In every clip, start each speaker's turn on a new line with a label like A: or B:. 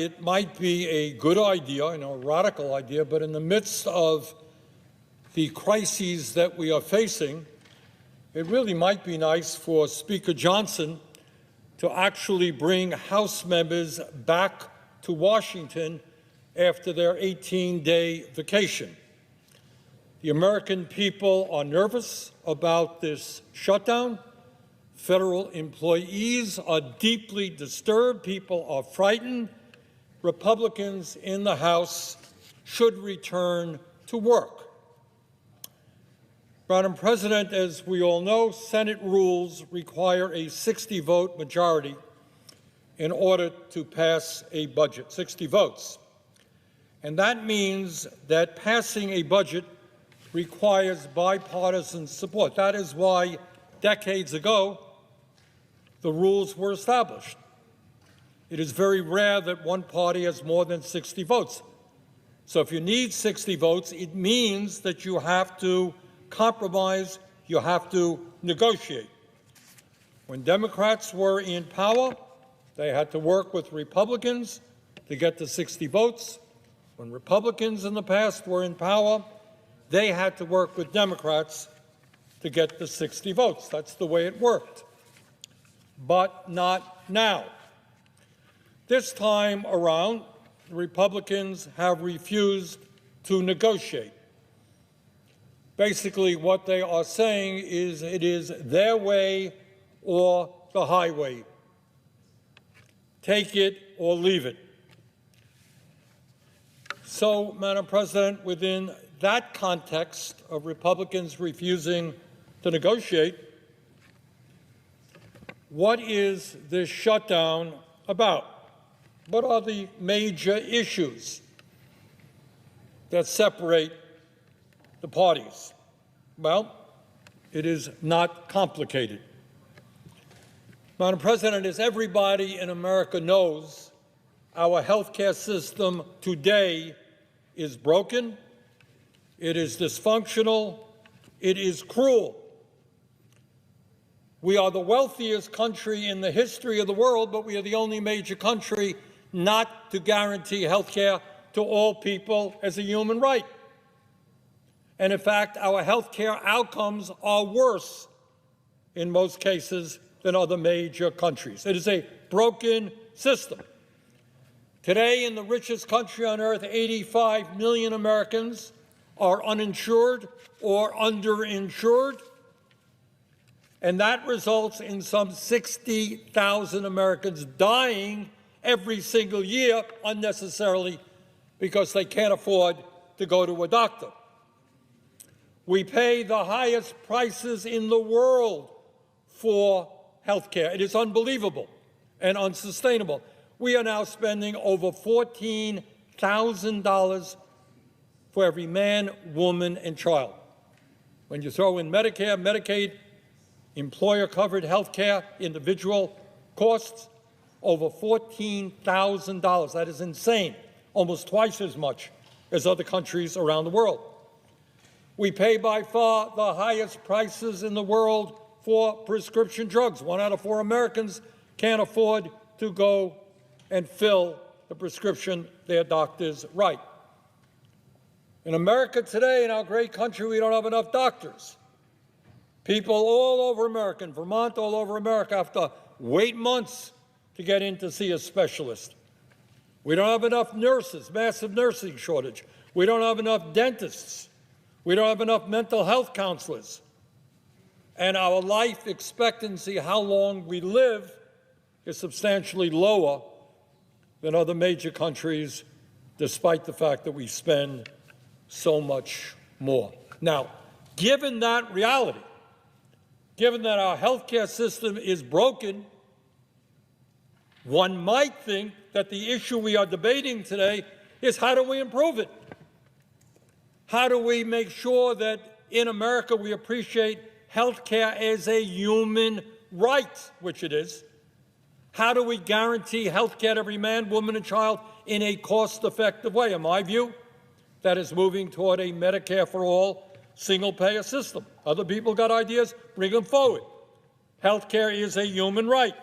A: it might be a good idea, a radical idea, but in the midst of the crises that we are facing, it really might be nice for Speaker Johnson to actually bring House members back to Washington after their 18-day vacation. The American people are nervous about this shutdown. Federal employees are deeply disturbed. People are frightened. Republicans in the House should return to work. Madam President, as we all know, Senate rules require a 60-vote majority in order to pass a budget, 60 votes. And that means that passing a budget requires bipartisan support. That is why decades ago the rules were established. It is very rare that one party has more than 60 votes. So if you need 60 votes, it means that you have to compromise, you have to negotiate. When Democrats were in power, they had to work with Republicans to get the 60 votes. When Republicans in the past were in power, they had to work with Democrats to get the 60 votes. That's the way it worked. But not now. This time around, the Republicans have refused to negotiate. Basically, what they are saying is it is their way or the highway. Take it or leave it. So, Madam President, within that context of Republicans refusing to negotiate, what is this shutdown about? What are the major issues that separate the parties? Well, it is not complicated. Madam President, as everybody in America knows, our health care system today is broken, it is dysfunctional, it is cruel. We are the wealthiest country in the history of the world, but we are the only major country not to guarantee health care to all people as a human right. And in fact, our health care outcomes are worse in most cases than other major countries. It is a broken system. Today, in the richest country on earth, 85 million Americans are uninsured or underinsured, and that results in some 60,000 Americans dying every single year unnecessarily because they can't afford to go to a doctor. We pay the highest prices in the world for health care. It is unbelievable and unsustainable. We are now spending over $14,000 for every man, woman, and child. When you throw in Medicare, Medicaid, employer-covered health care, individual costs, over $14,000. That is insane, almost twice as much as other countries around the world. We pay by far the highest prices in the world for prescription drugs. 1 out of 4 Americans can't afford to go and fill the prescription their doctors write. In America today, in our great country, we don't have enough doctors. People all over America, in Vermont, all over America, have to wait months to get in to see a specialist. We don't have enough nurses, massive nursing shortage. We don't have enough dentists. We don't have enough mental health counselors. And our life expectancy, how long we live, is substantially lower than other major countries, despite the fact that we spend so much more. Now, given that reality, given that our healthcare system is broken, one might think that the issue we are debating today is how do we improve it? How do we make sure that in America we appreciate health care as a human right, which it is? How do we guarantee health care to every man, woman, and child in a cost-effective way? In my view, that is moving toward a Medicare for all single-payer system. Other people got ideas, bring them forward. Health care is a human right.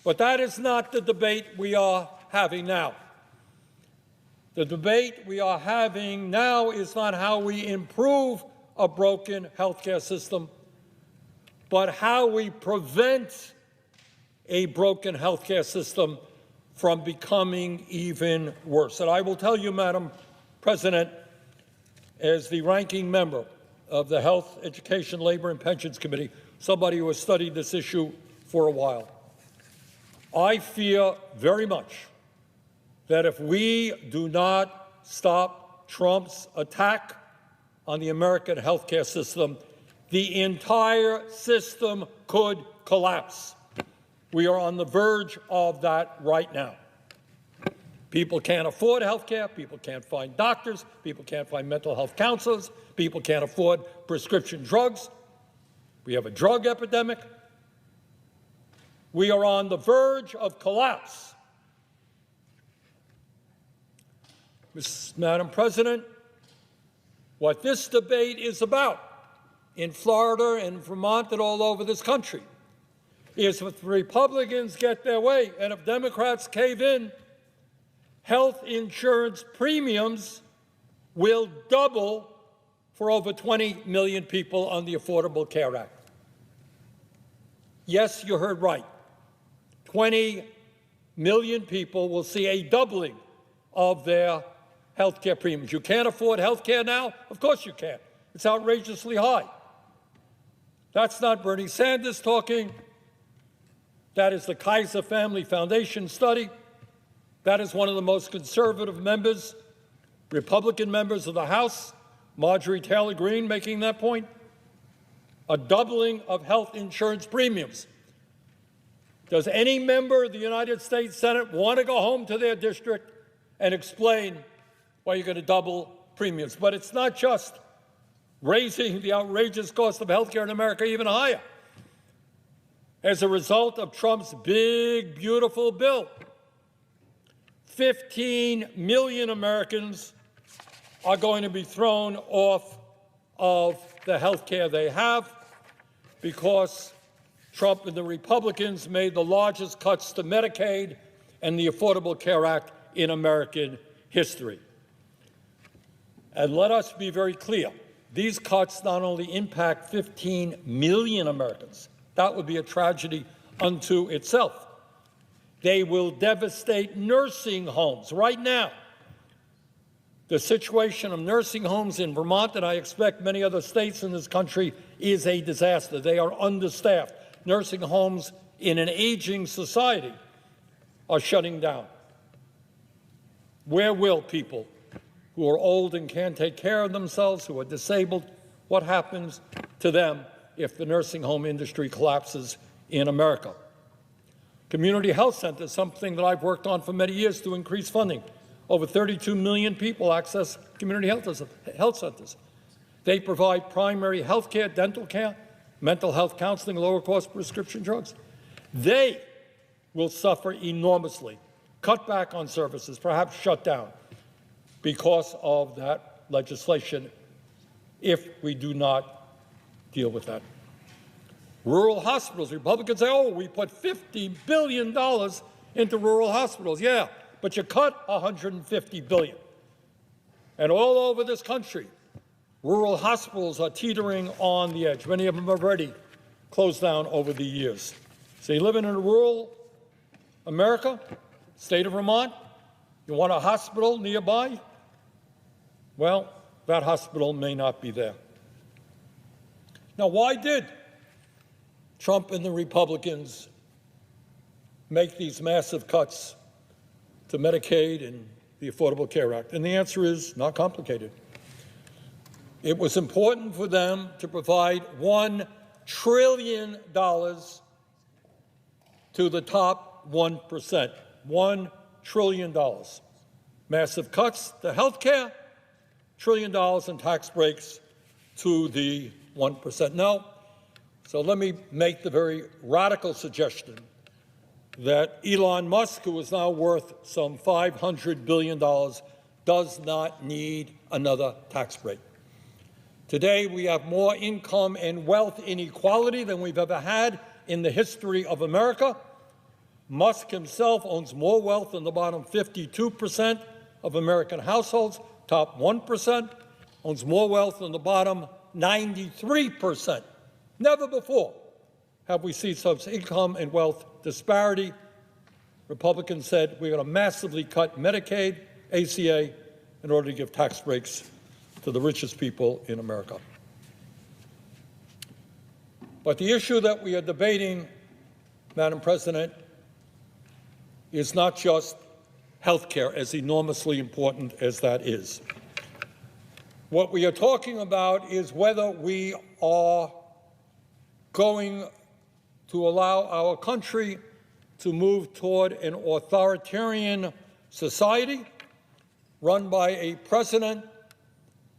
A: But that is not the debate we are having now. The debate we are having now is not how we improve a broken healthcare system, but how we prevent a broken healthcare system from becoming even worse. And I will tell you, Madam President, as the ranking member of the Health, Education, Labor, and Pensions Committee, somebody who has studied this issue for a while, I fear very much that if we do not stop Trump's attack on the American healthcare system, the entire system could collapse. We are on the verge of that right now. People can't afford health care. People can't find doctors. People can't find mental health counselors. People can't afford prescription drugs. We have a drug epidemic. We are on the verge of collapse. Madam President, what this debate is about in Florida and Vermont and all over this country is if Republicans get their way and if Democrats cave in, health insurance premiums will double for over 20 million people on the Affordable Care Act. Yes, you heard right. 20 million people will see a doubling of their health care premiums. You can't afford health care now? Of course you can't. It's outrageously high. That's not Bernie Sanders talking. That is the Kaiser Family Foundation study. That is one of the most conservative members, Republican members of the House, Marjorie Taylor Greene, making that point. A doubling of health insurance premiums. Does any member of the United States Senate want to go home to their district and explain why you're going to double premiums? But it's not just raising the outrageous cost of health care in America even higher. As a result of Trump's big, beautiful bill, 15 million Americans are going to be thrown off of the health care they have because Trump and the Republicans made the largest cuts to Medicaid and the Affordable Care Act in American history. And let us be very clear. These cuts not only impact 15 million Americans, that would be a tragedy unto itself. They will devastate nursing homes. Right now, the situation of nursing homes in Vermont, and I expect many other states in this country, is a disaster. They are understaffed. Nursing homes in an aging society are shutting down. Where will people who are old and can't take care of themselves, who are disabled, what happens to them if the nursing home industry collapses in America? Community health centers, something that I've worked on for many years to increase funding. Over 32 million people access community health centers. They provide primary health care, dental care, mental health counseling, lower-cost prescription drugs. They will suffer enormously, cut back on services, perhaps shut down because of that legislation if we do not deal with that. Rural hospitals, Republicans say, oh, we put $50 billion into rural hospitals. Yeah, but you cut $150 billion. And all over this country, rural hospitals are teetering on the edge. Many of them have already closed down over the years. So you live in a rural America, state of Vermont, you want a hospital nearby? Well, that hospital may not be there. Now, why did Trump and the Republicans make these massive cuts to Medicaid and the Affordable Care Act? And the answer is not complicated. It was important for them to provide $1 trillion to the top 1%. $1 trillion. Massive cuts to health care, $1 trillion in tax breaks to the 1%. Now, so let me make the very radical suggestion that Elon Musk, who is now worth some $500 billion, does not need another tax break. Today, we have more income and wealth inequality than we've ever had in the history of America. Musk himself owns more wealth than the bottom 52% of American households. Top 1% owns more wealth than the bottom 93%. Never before have we seen such income and wealth disparity. Republicans said we're going to massively cut Medicaid, ACA, in order to give tax breaks to the richest people in America. But the issue that we are debating, Madam President, is not just health care, as enormously important as that is. What we are talking about is whether we are going to allow our country to move toward an authoritarian society run by a president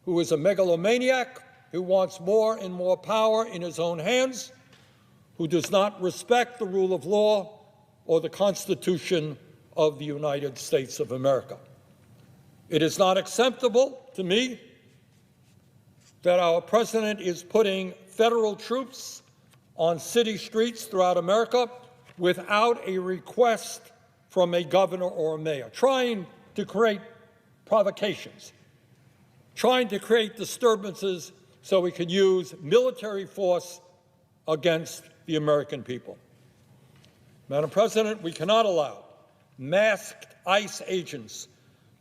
A: who is a megalomaniac, who wants more and more power in his own hands, who does not respect the rule of law or the Constitution of the United States of America. It is not acceptable to me that our president is putting federal troops on city streets throughout America without a request from a governor or a mayor, trying to create provocations, trying to create disturbances so we could use military force against the American people. Madam President, we cannot allow masked ICE agents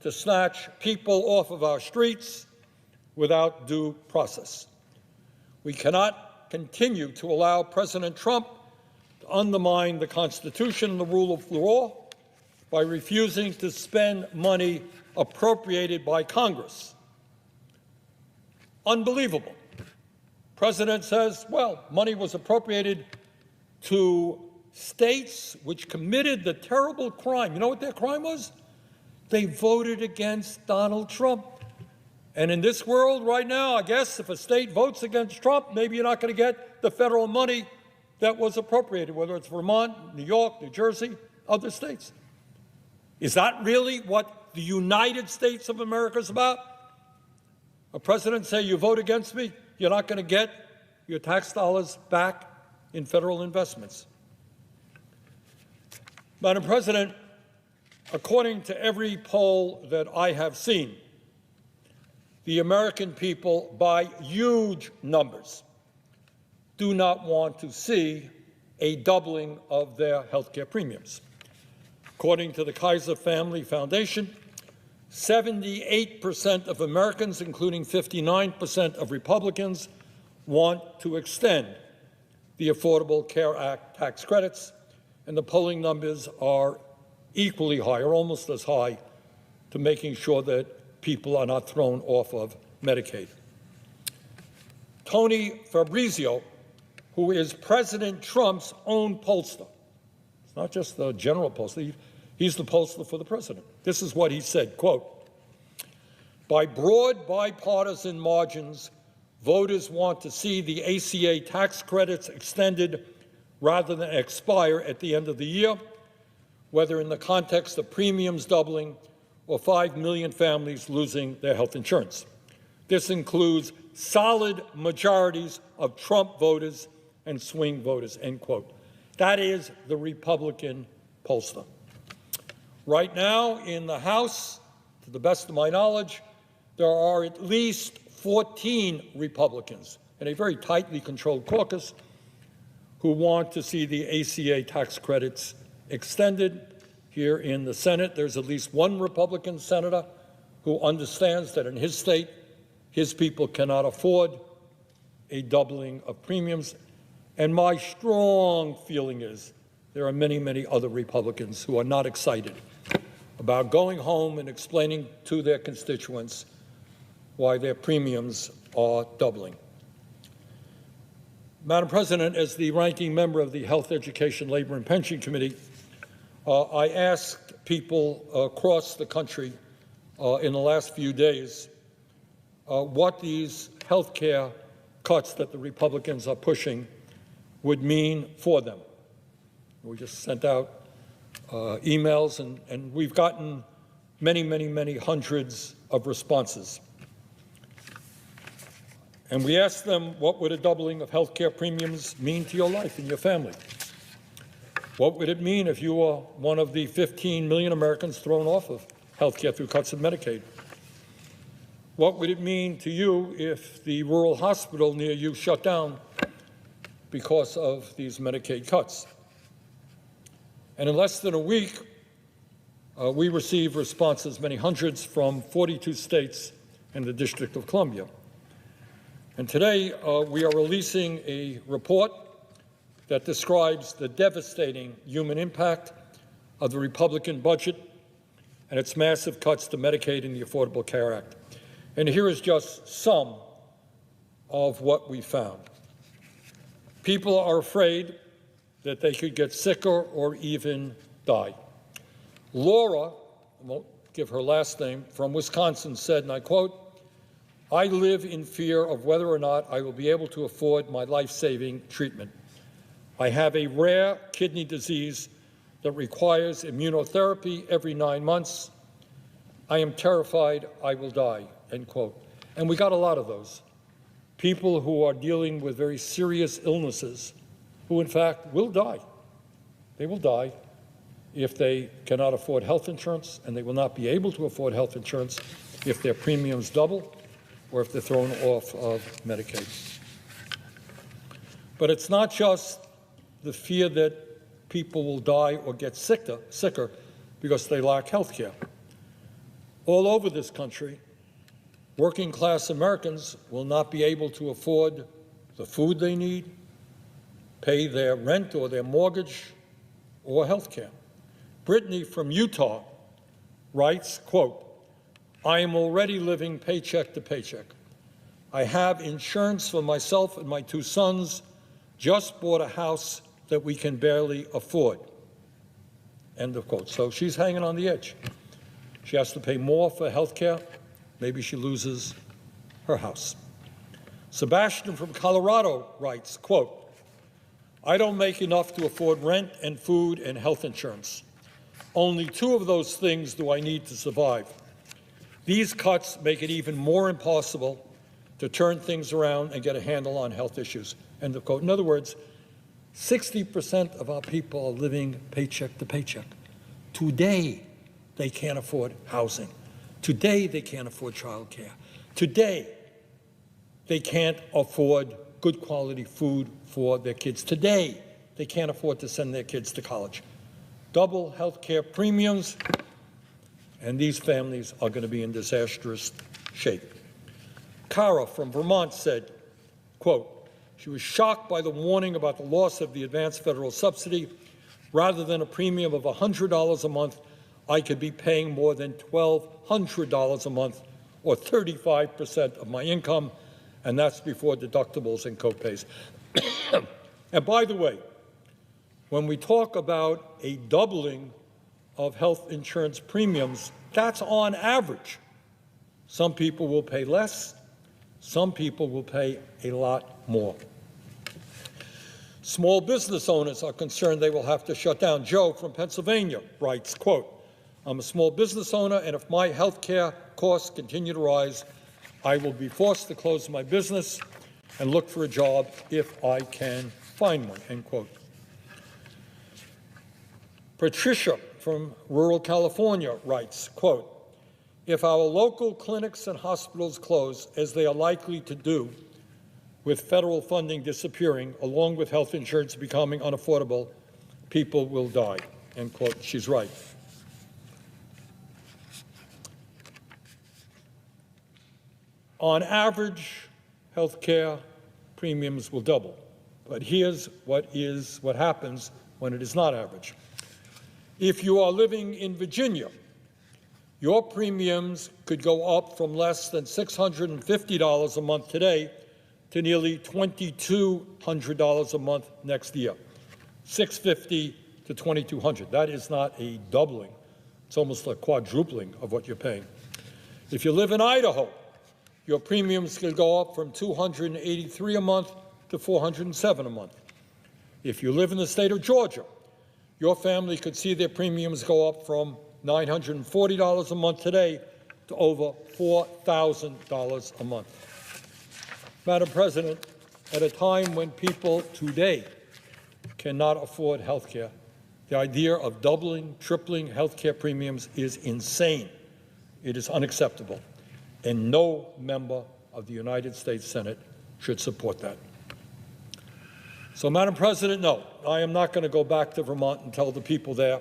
A: to snatch people off of our streets without due process. We cannot continue to allow President Trump to undermine the Constitution and the rule of law by refusing to spend money appropriated by Congress. Unbelievable. President says, well, money was appropriated to states which committed the terrible crime. You know what their crime was? They voted against Donald Trump. And in this world right now, I guess if a state votes against Trump, maybe you're not going to get the federal money that was appropriated, whether it's Vermont, New York, New Jersey, other states. Is that really what the United States of America is about? A president say, you vote against me, you're not going to get your tax dollars back in federal investments. Madam President, according to every poll that I have seen, the American people, by huge numbers, do not want to see a doubling of their health care premiums. According to the Kaiser Family Foundation, 78% of Americans, including 59% of Republicans, want to extend the Affordable Care Act tax credits, and the polling numbers are equally high, or almost as high, to making sure that people are not thrown off of Medicaid. Tony Fabrizio, who is President Trump's own pollster, it's not just the general pollster, he's the pollster for the president. This is what he said, quote, by broad bipartisan margins, voters want to see the ACA tax credits extended rather than expire at the end of the year, whether in the context of premiums doubling or 5 million families losing their health insurance. This includes solid majorities of Trump voters and swing voters, end quote. That is the Republican pollster. Right now in the House, to the best of my knowledge, there are at least 14 Republicans in a very tightly controlled caucus who want to see the ACA tax credits extended. Here in the Senate, there's at least one Republican senator who understands that in his state, his people cannot afford a doubling of premiums. And my strong feeling is there are many, many other Republicans who are not excited about going home and explaining to their constituents why their premiums are doubling. Madam President, as the ranking member of the Health, Education, Labor, and Pension Committee, I asked people across the country in the last few days what these health care cuts that the Republicans are pushing would mean for them. We just sent out emails, and we've gotten many, many, many hundreds of responses. And we asked them, what would a doubling of health care premiums mean to your life and your family? What would it mean if you were one of the 15 million Americans thrown off of health care through cuts in Medicaid? What would it mean to you if the rural hospital near you shut down because of these Medicaid cuts? And in less than a week, we received responses, many hundreds, from 42 states and the District of Columbia. And today, we are releasing a report that describes the devastating human impact of the Republican budget and its massive cuts to Medicaid and the Affordable Care Act. And here is just some of what we found. People are afraid that they could get sicker or even die. Laura, I won't give her last name, from Wisconsin said, and I quote, "I live in fear of whether or not I will be able to afford my life-saving treatment. I have a rare kidney disease that requires immunotherapy every 9 months. I am terrified I will die," end quote. And we got a lot of those. People who are dealing with very serious illnesses who, in fact, will die. They will die if they cannot afford health insurance, and they will not be able to afford health insurance if their premiums double or if they're thrown off of Medicaid. But it's not just the fear that people will die or get sicker because they lack health care. All over this country, working-class Americans will not be able to afford the food they need, pay their rent or their mortgage, or health care. Brittany from Utah writes, quote, "I am already living paycheck to paycheck. I have insurance for myself and my 2 sons, just bought a house that we can barely afford," end of quote. So she's hanging on the edge. She has to pay more for health care. Maybe she loses her house. Sebastian from Colorado writes, quote, "I don't make enough to afford rent and food and health insurance. Only 2 of those things do I need to survive. These cuts make it even more impossible to turn things around and get a handle on health issues," end of quote. In other words, 60% of our people are living paycheck to paycheck. Today, they can't afford housing. Today, they can't afford child care. Today, they can't afford good quality food for their kids. Today, they can't afford to send their kids to college. Double health care premiums, and these families are going to be in disastrous shape. Cara from Vermont said, quote, she was shocked by the warning about the loss of the advanced federal subsidy. Rather than a premium of $100 a month, I could be paying more than $1,200 a month, or 35% of my income, and that's before deductibles and copays. And by the way, when we talk about a doubling of health insurance premiums, that's on average. Some people will pay less, some people will pay a lot more. Small business owners are concerned they will have to shut down. Joe from Pennsylvania writes, quote, "I'm a small business owner, and if my health care costs continue to rise, I will be forced to close my business and look for a job if I can find one," end quote. Patricia from rural California writes, quote, "If our local clinics and hospitals close, as they are likely to do, with federal funding disappearing, along with health insurance becoming unaffordable, people will die," end quote. She's right. On average, health care premiums will double. But here's what happens when it is not average. If you are living in Virginia, your premiums could go up from less than $650 a month today to nearly $2,200 a month next year, $650 to $2,200. That is not a doubling. It's almost a quadrupling of what you're paying. If you live in Idaho, your premiums could go up from $283 a month to $407 a month. If you live in the state of Georgia, your family could see their premiums go up from $940 a month today to over $4,000 a month. Madam President, at a time when people today cannot afford health care, The idea of doubling, tripling health care premiums is insane. It is unacceptable, and no member of the United States Senate should support that. So, Madam President, no, I am not going to go back to Vermont and tell the people there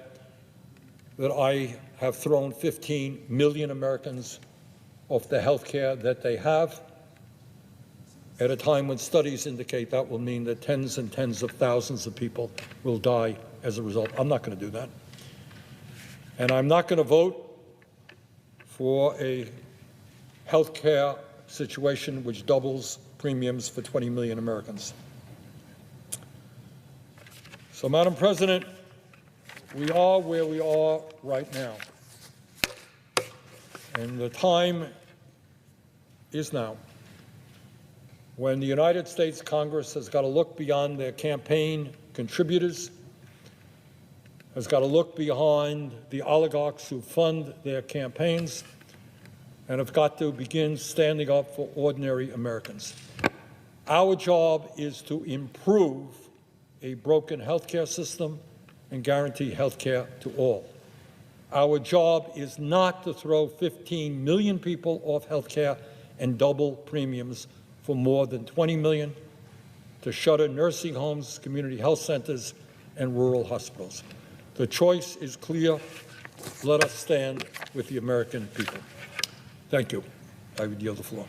A: that I have thrown 15 million Americans off the health care that they have, at a time when studies indicate that will mean that tens and tens of thousands of people will die as a result. I'm not going to do that. And I'm not going to vote for a health care situation which doubles premiums for 20 million Americans. So, Madam President, we are where we are right now. And the time is now when the United States Congress has got to look beyond their campaign contributors, has got to look behind the oligarchs who fund their campaigns, and have got to begin standing up for ordinary Americans. Our job is to improve a broken health care system and guarantee health care to all. Our job is not to throw 15 million people off health care and double premiums for more than 20 million, to shutter nursing homes, community health centers, and rural hospitals. The choice is clear. Let us stand with the American people. Thank you. I would yield the floor.